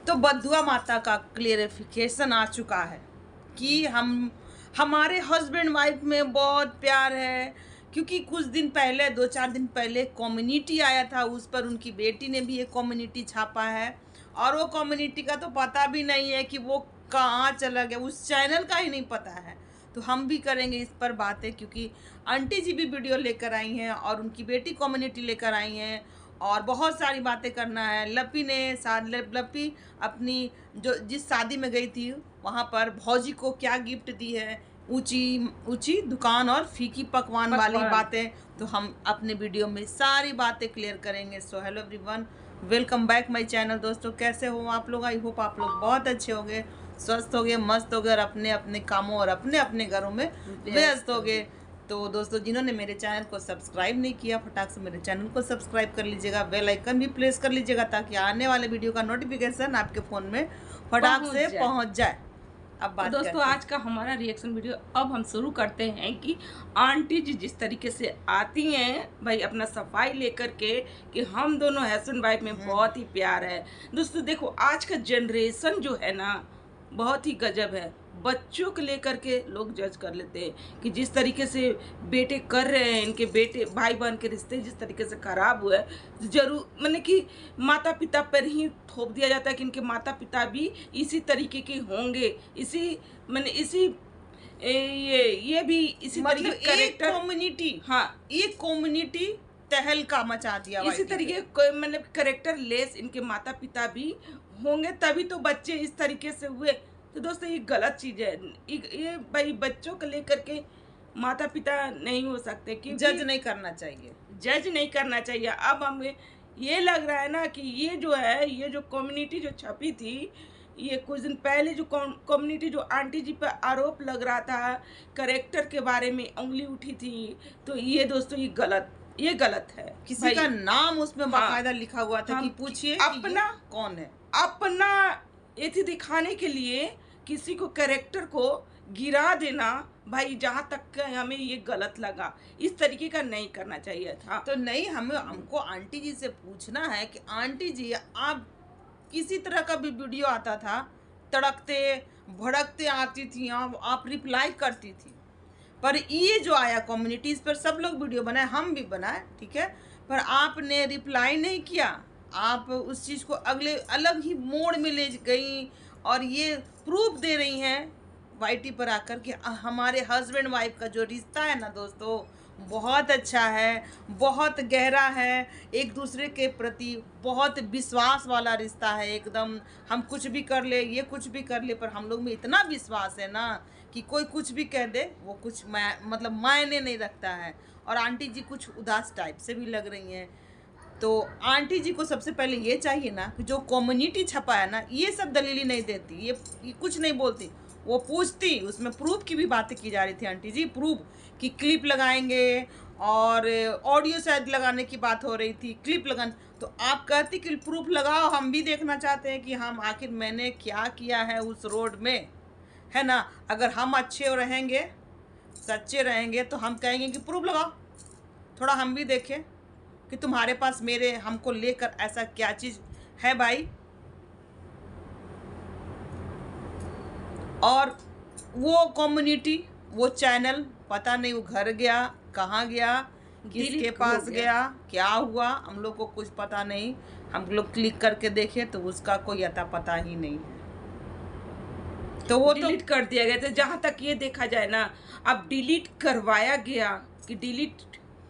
तो बद्धुआ माता का क्लेरिफिकेशन आ चुका है कि हमारे हस्बैंड वाइफ में बहुत प्यार है, क्योंकि कुछ दिन पहले 2-4 दिन पहले कम्युनिटी आया था, उस पर उनकी बेटी ने भी एक कम्युनिटी छापा है और वो कम्युनिटी का तो पता भी नहीं है कि वो कहाँ चला गया, उस चैनल का ही नहीं पता है। तो हम भी करेंगे इस पर बातें, क्योंकि आंटी जी भी वीडियो लेकर आई हैं और उनकी बेटी कम्युनिटी लेकर आई हैं और बहुत सारी बातें करना है। लपी अपनी जो जिस शादी में गई थी वहाँ पर भौजी को क्या गिफ्ट दी है, ऊंची ऊंची दुकान और फीकी पकवान वाली बातें, तो हम अपने वीडियो में सारी बातें क्लियर करेंगे। So hello everyone, welcome back my channel. दोस्तों कैसे हो आप लोग? आई होप आप लोग बहुत अच्छे होंगे, स्वस्थ होंगे, मस्त होंगे और अपने अपने कामों और अपने अपने घरों में व्यस्त होंगे। तो दोस्तों जिन्होंने मेरे चैनल को सब्सक्राइब नहीं किया, फटाक से मेरे चैनल को सब्सक्राइब कर लीजिएगा, बेल आइकन भी प्रेस कर लीजिएगा ताकि आने वाले वीडियो का नोटिफिकेशन आपके फ़ोन में फटाक से पहुंच जाए। अब बात तो दोस्तों आज का हमारा रिएक्शन वीडियो अब हम शुरू करते हैं कि आंटी जी जिस तरीके से आती हैं भाई अपना सफाई लेकर के कि हम दोनों हस्बैंड वाइफ में बहुत ही प्यार है। दोस्तों देखो आज का जनरेशन जो है ना बहुत ही गजब है। बच्चों को लेकर के लोग जज कर लेते हैं कि जिस तरीके से बेटे कर रहे हैं, इनके बेटे भाई बहन के रिश्ते जिस तरीके से खराब हुए, जरूर मैंने कि माता पिता पर ही थोप दिया जाता है कि इनके माता पिता भी इसी तरीके के होंगे, इसी मैंने इसी ये भी इसी मतलब तरीके कैरेक्टर कम्युनिटी, हाँ एक कम्युनिटी तहलका मचा दिया इसी तरीके मतलब कैरेक्टर लेस इनके माता पिता भी होंगे, तभी तो बच्चे इस तरीके से हुए। तो दोस्तों ये गलत चीज़ है। ये भाई बच्चों को लेकर के माता पिता नहीं हो सकते कि जज नहीं करना चाहिए, जज नहीं करना चाहिए। अब हमें ये लग रहा है ना कि ये जो है, ये जो कम्युनिटी जो छपी थी, ये कुछ दिन पहले जो कम्युनिटी जो आंटी जी पर आरोप लग रहा था, कैरेक्टर के बारे में उंगली उठी थी, तो ये दोस्तों ये गलत है। किसी का नाम उसमें बाकायदा लिखा हुआ था कि पूछिए अपना कौन है, अपना ये दिखाने के लिए किसी को कैरेक्टर को गिरा देना, भाई जहाँ तक हमें ये गलत लगा, इस तरीके का नहीं करना चाहिए था। तो नहीं, हमको आंटी जी से पूछना है कि आंटी जी आप किसी तरह का भी वीडियो आता था, तड़कते भड़कते आती थी, आप रिप्लाई करती थी, पर ये जो आया कम्युनिटीज़ पर सब लोग वीडियो बनाए, हम भी बनाए, ठीक है, पर आपने रिप्लाई नहीं किया, आप उस चीज़ को अगले अलग ही मोड़ में ले गई और ये प्रूफ दे रही हैं वाईटी पर आकर कि हमारे हस्बैंड वाइफ का जो रिश्ता है ना दोस्तों बहुत अच्छा है, बहुत गहरा है, एक दूसरे के प्रति बहुत विश्वास वाला रिश्ता है एकदम। हम कुछ भी कर ले, ये कुछ भी कर ले, पर हम लोग में इतना विश्वास है ना कि कोई कुछ भी कह दे वो कुछ मतलब मायने नहीं रखता है। और आंटी जी कुछ उदास टाइप से भी लग रही हैं, तो आंटी जी को सबसे पहले ये चाहिए ना कि जो कम्युनिटी छपा है ना, ये सब दलीली नहीं देती, ये कुछ नहीं बोलती, वो पूछती, उसमें प्रूफ की भी बातें की जा रही थी आंटी जी, प्रूफ कि क्लिप लगाएंगे और ऑडियो शायद लगाने की बात हो रही थी, क्लिप लगाने, तो आप कहती कि प्रूफ लगाओ, हम भी देखना चाहते हैं कि हम आखिर मैंने क्या किया है उस रोड में, है ना। अगर हम अच्छे रहेंगे, सच्चे रहेंगे, तो हम कहेंगे कि प्रूफ लगाओ, थोड़ा हम भी देखें कि तुम्हारे पास मेरे हमको लेकर ऐसा क्या चीज़ है भाई। और वो कम्युनिटी, वो चैनल पता नहीं वो घर गया, कहाँ गया, किसके पास गया, क्या हुआ, हम लोग को कुछ पता नहीं। हम लोग क्लिक करके देखे तो उसका कोई अता पता ही नहीं है, तो वो डिलीट कर दिया गया था। जहाँ तक ये देखा जाए ना, अब डिलीट करवाया गया कि डिलीट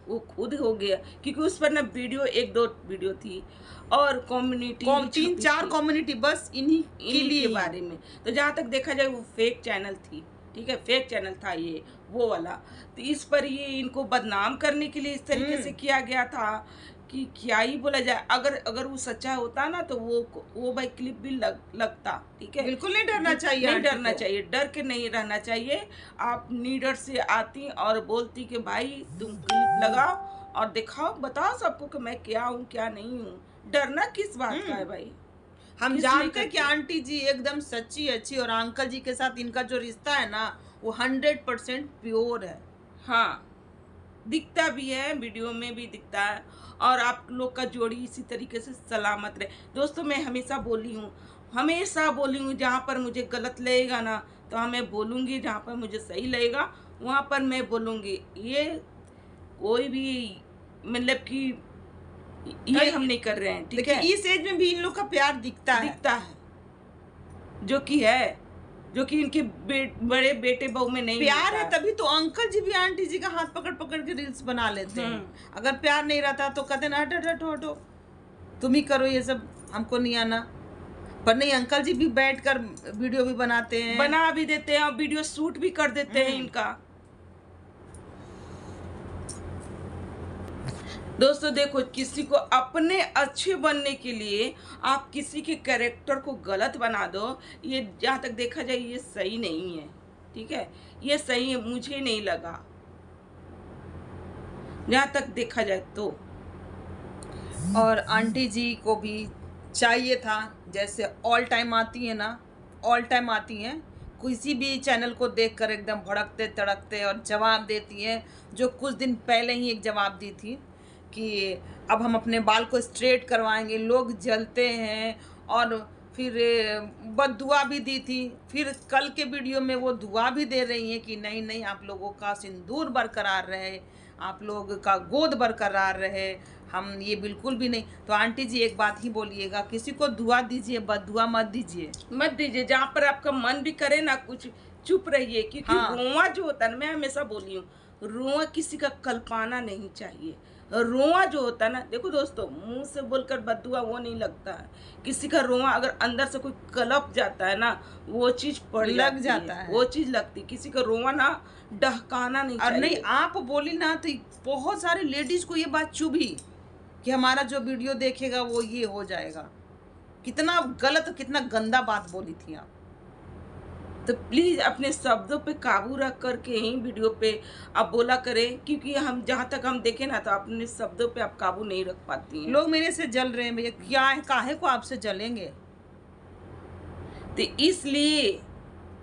वो खुद हो गया, क्योंकि उस पर ना वीडियो 1-2 वीडियो थी और कम्युनिटी 3-4 कम्युनिटी बस इन्हीं के लिए बारे में। तो जहाँ तक देखा जाए वो फेक चैनल थी, ठीक है, फेक चैनल था ये वो वाला। तो इस पर ये इनको बदनाम करने के लिए इस तरीके से किया गया था कि क्या ही बोला जाए। अगर वो सच्चा होता ना तो वो भाई क्लिप भी लगता, ठीक है। बिल्कुल नहीं डरना चाहिए, नहीं डरना चाहिए, डर के नहीं रहना चाहिए। आप निडर से आती और बोलती कि भाई तुम क्लिप लगाओ और दिखाओ, बताओ सबको कि मैं क्या हूँ क्या नहीं हूँ। डरना किस बात का है भाई? हम जानते हैं कि आंटी जी एकदम सच्ची अच्छी, और अंकल जी के साथ इनका जो रिश्ता है ना वो 100% प्योर है। हाँ, दिखता भी है, वीडियो में भी दिखता है, और आप लोग का जोड़ी इसी तरीके से सलामत रहे। दोस्तों मैं हमेशा बोली हूँ, हमेशा बोलूँगी, जहाँ पर मुझे गलत लगेगा ना तो मैं बोलूँगी, जहाँ पर मुझे सही लगेगा वहाँ पर मैं बोलूँगी। ये कोई भी मतलब कि ये हम नहीं कर रहे हैं, ठीक देखिए है। इस एज में भी इन लोग का प्यार दिखता है। दिखता है जो कि इनके बड़े बेटे बहू में नहीं प्यार मिलता है तभी तो अंकल जी भी आंटी जी का हाथ पकड़ पकड़ के रील्स बना लेते हैं। अगर प्यार नहीं रहता तो कहते ना हट हट हट हटो, तुम ही करो ये सब, हमको नहीं आना। पर नहीं, अंकल जी भी बैठकर वीडियो भी बनाते हैं, बना भी देते हैं और वीडियो शूट भी कर देते हैं इनका। दोस्तों देखो, किसी को अपने अच्छे बनने के लिए आप किसी के कैरेक्टर को गलत बना दो, ये जहाँ तक देखा जाए ये सही नहीं है, ठीक है। ये सही है, मुझे नहीं लगा जहाँ तक देखा जाए तो। और आंटी जी को भी चाहिए था, जैसे ऑल टाइम आती है ना, ऑल टाइम आती हैं, किसी भी चैनल को देखकर एकदम भड़कते तड़कते और जवाब देती हैं। जो कुछ दिन पहले ही एक जवाब दी थी कि अब हम अपने बाल को स्ट्रेट करवाएंगे, लोग जलते हैं, और फिर बददुआ भी दी थी। फिर कल के वीडियो में वो दुआ भी दे रही हैं कि नहीं नहीं, आप लोगों का सिंदूर बरकरार रहे, आप लोग का गोद बरकरार रहे, हम ये बिल्कुल भी नहीं। तो आंटी जी एक बात ही बोलिएगा, किसी को दुआ दीजिए, बददुआ मत दीजिए, मत दीजिए। जहाँ पर आपका मन भी करे ना, कुछ चुप रहिए, क्योंकि हाँ। रोआ जो होता है ना, मैं हमेशा बोली हूँ, रोआ किसी का कल्पाना नहीं चाहिए। रोआ जो होता है ना, देखो दोस्तों, मुंह से बोलकर बददुआ वो नहीं लगता है। किसी का रोआ अगर अंदर से कोई कलप जाता है ना, वो चीज पड़ लग जाता है, वो चीज लगती। किसी का रोआ ना डहकाना नहीं और चाहिए। नहीं आप बोली ना तो बहुत सारे लेडीज को ये बात चुभी कि हमारा जो वीडियो देखेगा वो ये हो जाएगा। कितना गलत, कितना गंदा बात बोली थी आप। तो प्लीज़ अपने शब्दों पे काबू रख करके ही वीडियो पे आप बोला करें, क्योंकि हम जहाँ तक हम देखें ना तो अपने शब्दों पे आप काबू नहीं रख पाती हैं। लोग मेरे से जल रहे हैं भैया, क्या है, काहे को आपसे जलेंगे। तो इसलिए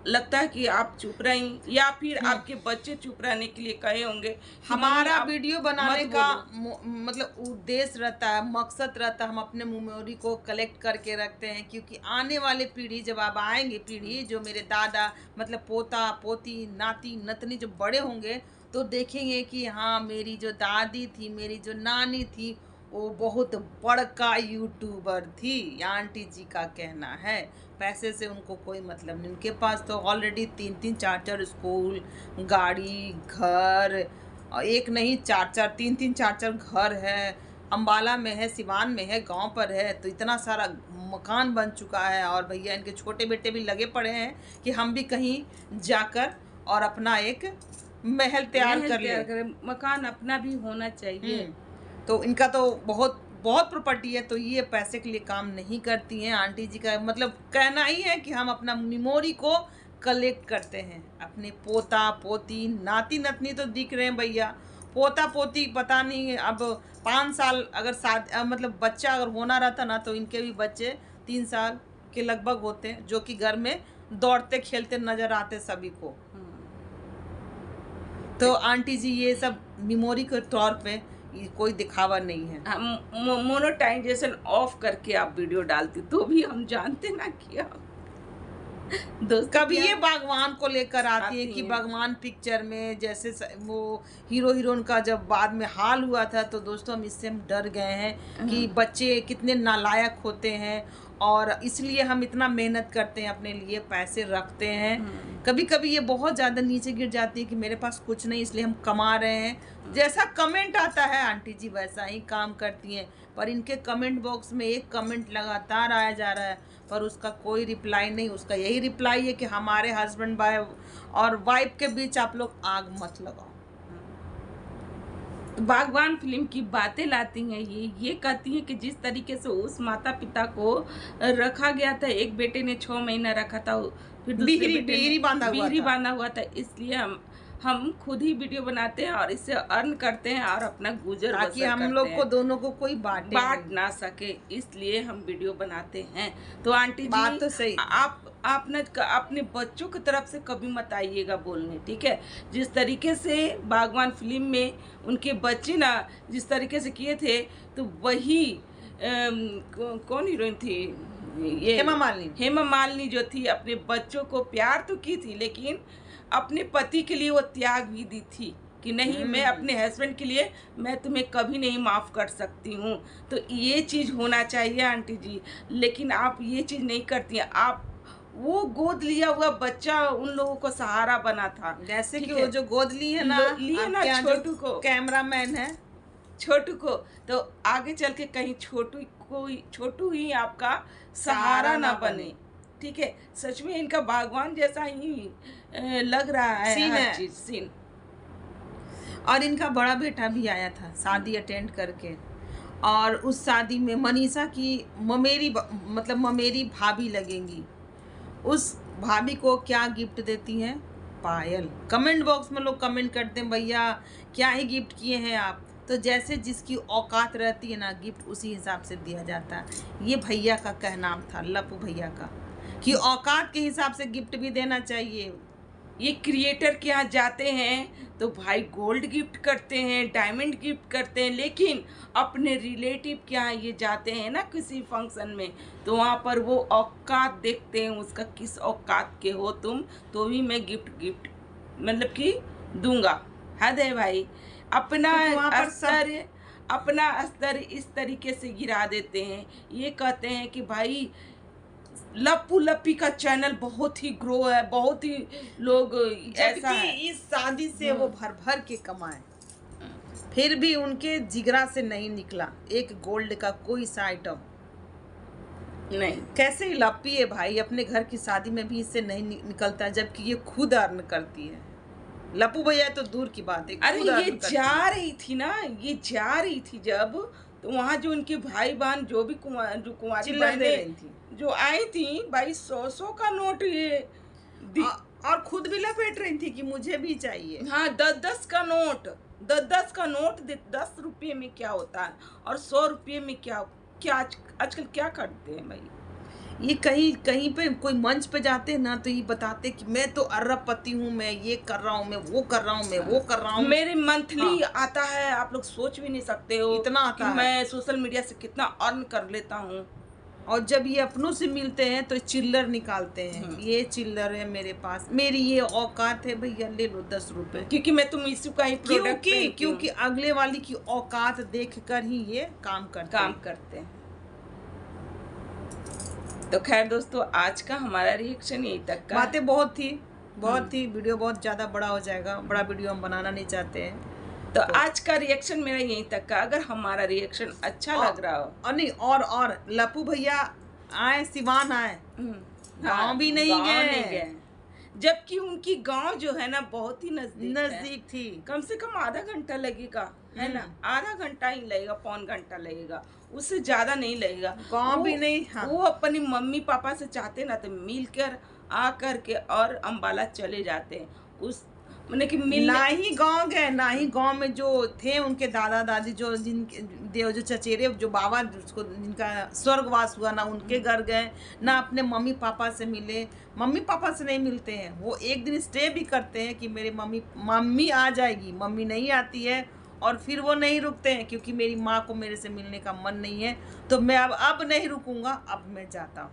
लगता है कि आप चुप रही, या फिर आपके बच्चे चुप रहने के लिए कहे होंगे। हमारा वीडियो बनाने का मतलब उद्देश्य रहता है, मकसद रहता है, हम अपने मेमोरी को कलेक्ट करके रखते हैं, क्योंकि आने वाले पीढ़ी, जब आप आएंगे पीढ़ी, जो मेरे दादा मतलब पोता पोती नाती नतनी जो बड़े होंगे, तो देखेंगे कि हाँ मेरी जो दादी थी, मेरी जो नानी थी, वो बहुत बड़का यूट्यूबर थी। आंटी जी का कहना है पैसे से उनको कोई मतलब नहीं, उनके पास तो ऑलरेडी 3-3 4-4 स्कूल, गाड़ी, घर, और एक नहीं 4-4 3-3 4-4 घर है। अम्बाला में है, सिवान में है, गांव पर है, तो इतना सारा मकान बन चुका है। और भैया इनके छोटे बेटे भी लगे पड़े हैं कि हम भी कहीं जाकर और अपना एक महल तैयार कर ले। मकान अपना भी होना चाहिए। तो इनका तो बहुत बहुत प्रॉपर्टी है, तो ये पैसे के लिए काम नहीं करती हैं। आंटी जी का मतलब कहना ही है कि हम अपना मेमोरी को कलेक्ट करते हैं। अपने पोता पोती नाती नतनी तो दिख रहे हैं भैया, पोता पोती पता नहीं। अब 5 साल अगर मतलब बच्चा अगर होना रहता ना, तो इनके भी बच्चे 3 साल के लगभग होते हैं, जो कि घर में दौड़ते खेलते नजर आते सभी को। तो आंटी जी ये सब मेमोरी के तौर पे कोई दिखावा नहीं है। मोनेटाइजेशन ऑफ करके आप वीडियो डालती तो भी हम जानते ना किया। कभी ये भगवान को लेकर आती है कि भगवान पिक्चर में जैसे वो हीरो हीरोइन का जब बाद में हाल हुआ था, तो दोस्तों हम इससे हम डर गए हैं कि बच्चे कितने नालायक होते हैं, और इसलिए हम इतना मेहनत करते हैं, अपने लिए पैसे रखते हैं। कभी कभी ये बहुत ज़्यादा नीचे गिर जाती है कि मेरे पास कुछ नहीं, इसलिए हम कमा रहे हैं। जैसा कमेंट आता है आंटी जी वैसा ही काम करती हैं, पर इनके कमेंट बॉक्स में एक कमेंट लगातार आया जा रहा है, पर उसका कोई रिप्लाई नहीं। उसका यही रिप्लाई है कि हमारे हस्बैंड और वाइफ के बीच आप लोग आग मत लगाओ। बागवान फिल्म की बातें लाती हैं, ये कहती हैं कि जिस तरीके से उस माता पिता को रखा गया था, एक बेटे ने 6 महीना रखा था, फिर दूसरे बिहरी बांधा हुआ था, इसलिए हम खुद ही वीडियो बनाते हैं और इससे अर्न करते हैं और अपना गुजर बसर ताकि हम लोग को दोनों को कोई बांट ना सके, इसलिए हम वीडियो बनाते हैं। तो आंटी जी बात तो सही, आप ना अपने बच्चों की तरफ से कभी मत आइएगा बोलने, ठीक है। जिस तरीके से बागवान फिल्म में उनके बच्चे ना जिस तरीके से किए थे, तो वही कौन हीरोइन थी, ये हेमा मालिनी जो थी अपने बच्चों को प्यार तो की थी, लेकिन अपने पति के लिए वो त्याग भी दी थी कि नहीं, मैं अपने हस्बैंड के लिए मैं तुम्हें कभी नहीं माफ़ कर सकती हूँ। तो ये चीज़ होना चाहिए आंटी जी, लेकिन आप ये चीज़ नहीं करती हैं। आप वो गोद लिया हुआ बच्चा उन लोगों को सहारा बना था। जैसे कि ठीक वो है? जो गोद ली है ना, लिए ना आपके यहाँ जो छोटू को, कैमरामैन है, छोटू को, तो आगे चल के कहीं छोटू ही आपका सहारा ना बने। ठीक है, सच में इनका भगवान जैसा ही लग रहा है सीन हर है। चीज सीन। और इनका बड़ा बेटा भी आया था शादी अटेंड करके, और उस शादी में मनीषा की ममेरी भाभी लगेंगी। उस भाभी को क्या गिफ्ट देती हैं? पायल। कमेंट बॉक्स में लोग कमेंट करते हैं भैया क्या ही गिफ्ट किए हैं आप। तो जैसे जिसकी औकात रहती है ना, गिफ्ट उसी हिसाब से दिया जाता है। ये भैया का कहना था, लप्पू भैया का, कि औकात के हिसाब से गिफ्ट भी देना चाहिए। ये क्रिएटर के यहाँ जाते हैं तो भाई गोल्ड गिफ्ट करते हैं, डायमंड गिफ्ट करते हैं, लेकिन अपने रिलेटिव के यहाँ ये जाते हैं ना किसी फंक्शन में, तो वहाँ पर वो औकात देखते हैं उसका, किस औकात के हो तुम, तो भी मैं गिफ्ट मतलब कि दूंगा। हद है भाई। अपना स्तर इस तरीके से गिरा देते हैं। ये कहते हैं कि भाई लप्पू लप्पी का चैनल बहुत ही ग्रो है, बहुत ही लोग ऐसा है। इस शादी से वो भर भर के कमाए, फिर भी उनके जिगरा से नहीं निकला एक गोल्ड का कोई सा आइटम नहीं। कैसे लप्पी है भाई, अपने घर की शादी में भी इससे नहीं निकलता, जबकि ये खुद अर्न करती है। लप्पू भैया तो दूर की बात है। अरे ये जा रही थी ना, ये जा रही थी जब, तो वहाँ जो उनके भाई बहन जो भी कुंवारी बहनें थी जो आई थी भाई, 100 का नोट ये और खुद भी लपेट रही थी कि मुझे भी चाहिए। हाँ, 10 का नोट, 10 का नोट 10 रुपये में क्या होता है, और 100 रुपये में क्या आजकल क्या करते हैं भाई। ये कहीं पे कोई मंच पे जाते हैं ना, तो ये बताते कि मैं तो अरबपति हूँ, मैं ये कर रहा हूँ, मैं वो कर रहा हूँ, मैं वो कर रहा हूँ। मेरे मंथली आता है, आप लोग सोच भी नहीं सकते हो इतना आता है। मैं सोशल मीडिया से कितना अर्न कर लेता हूँ। और जब ये अपनों से मिलते हैं तो चिल्लर निकालते हैं, ये चिल्लर है मेरे पास, मेरी ये औकात है भैया, ले लो 10 रुपए, क्योंकि मैं तुम इसी का ही प्रोडक्ट क्योंकि अगले वाली की औकात देखकर ही ये काम करते हैं। तो खैर दोस्तों, आज का हमारा रिएक्शन यही तक का। बातें बहुत थी, वीडियो बहुत ज़्यादा बड़ा हो जाएगा, बड़ा वीडियो हम बनाना नहीं चाहते हैं। तो आज का रिएक्शन मेरा यहीं तक का। अगर हमारा रिएक्शन अच्छा लग रहा हो, और नहीं, और लप्पू भैया आए, सिवान आए, गाँव भी नहीं गए, जबकि उनकी गांव जो है ना बहुत ही नजदीक थी। कम से कम आधा घंटा लगेगा, है ना, आधा घंटा ही लगेगा, पौन घंटा लगेगा, उससे ज्यादा नहीं लगेगा। गांव भी नहीं। हाँ। वो अपनी मम्मी पापा से चाहते ना तो मिलकर आ करके और अम्बाला चले जाते हैं। उस मैंने कि ना ही गांव गए, ना ही गांव में जो थे उनके दादा दादी, जो चचेरे, जो बाबा जिसको जिनका स्वर्गवास हुआ, ना उनके घर गए, ना अपने मम्मी पापा से मिले। मम्मी पापा से नहीं मिलते हैं, वो एक दिन स्टे भी करते हैं कि मेरी मम्मी आ जाएगी, मम्मी नहीं आती है, और फिर वो नहीं रुकते हैं क्योंकि मेरी माँ को मेरे से मिलने का मन नहीं है, तो मैं अब नहीं रुकूंगा, अब मैं जाता हूँ,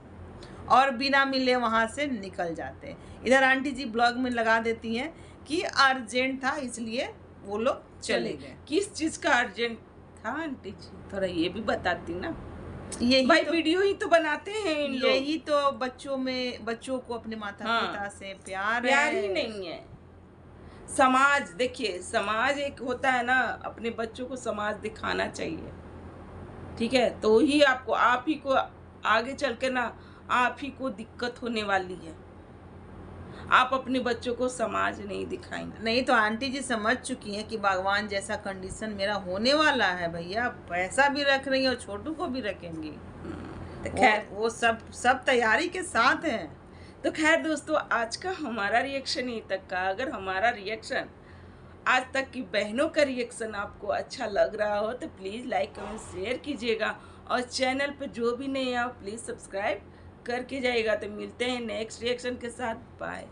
और बिना मिले वहाँ से निकल जाते हैं। इधर आंटी जी ब्लॉग में लगा देती हैं कि अर्जेंट था इसलिए वो लोग चले गए। किस चीज का अर्जेंट था आंटी जी, थोड़ा ये भी बताती ना। यही भाई वीडियो ही तो बनाते हैं इन लोग। यही तो बच्चों को अपने माता पिता से प्यार ही नहीं है। समाज देखिए, समाज एक होता है ना, अपने बच्चों को समाज दिखाना चाहिए, ठीक है, तो ही आपको, आप ही को आगे चल के ना आप ही को दिक्कत होने वाली है। आप अपने बच्चों को समाज नहीं दिखाएंगे। नहीं तो आंटी जी समझ चुकी हैं कि भगवान जैसा कंडीशन मेरा होने वाला है भैया, पैसा भी रख रही है और छोटू को भी रखेंगी। तो खैर वो सब तैयारी के साथ हैं। तो खैर दोस्तों, आज का हमारा रिएक्शन यहीं तक का। अगर हमारा रिएक्शन आज तक की बहनों का रिएक्शन आपको अच्छा लग रहा हो तो प्लीज़ लाइक कमेंट शेयर कीजिएगा, और चैनल पे जो भी नए हैं प्लीज़ सब्सक्राइब करके जाइएगा। तो मिलते हैं नेक्स्ट रिएक्शन के साथ। बाय।